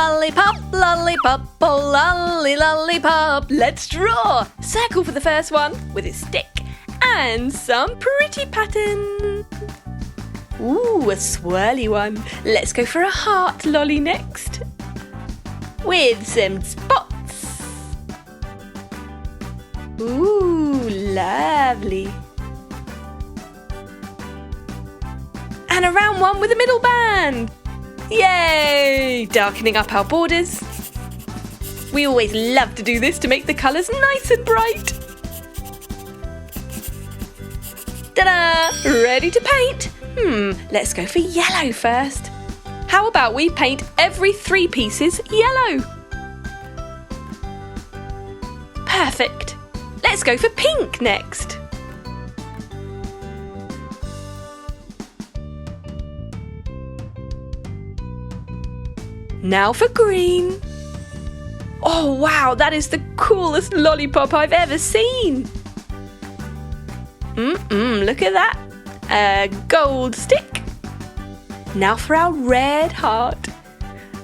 Lollipop, lollipop, oh lolly, lollipop. Let's draw. Circle for the first one with his stick and some pretty pattern. Ooh, a swirly one. Let's go for a heart lolly next with some spots. Ooh, lovely. And a round one with a middle band. Yay! Darkening up our borders. We always love to do this to make the colours nice and bright. Ta-da! Ready to paint? Let's go for yellow first. How about we paint every 3 pieces yellow? Perfect. Let's go for pink next. Now for green. Oh wow, that is the coolest lollipop I've ever seen. Look at that. A gold stick. Now for our red heart.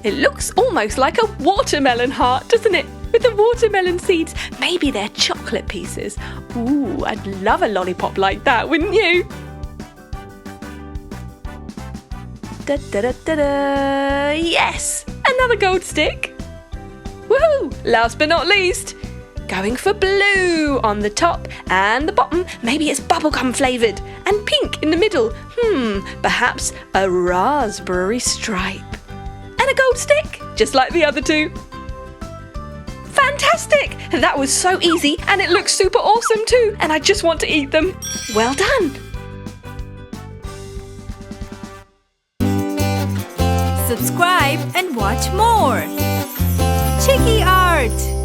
It looks almost like a watermelon heart, doesn't it? With the watermelon seeds. Maybe they're chocolate pieces. Ooh, I'd love a lollipop like that, wouldn't you? Da-da-da-da-da. Yes! Another gold stick. Woohoo! Last but not least, going for blue on the top and the bottom. Maybe it's bubblegum flavoured and pink in the middle. Perhaps a raspberry stripe. And a gold stick, just like the other two. Fantastic! That was so easy and it looks super awesome too. And I just want to eat them. Well done! Subscribe and watch more. Chiki Art!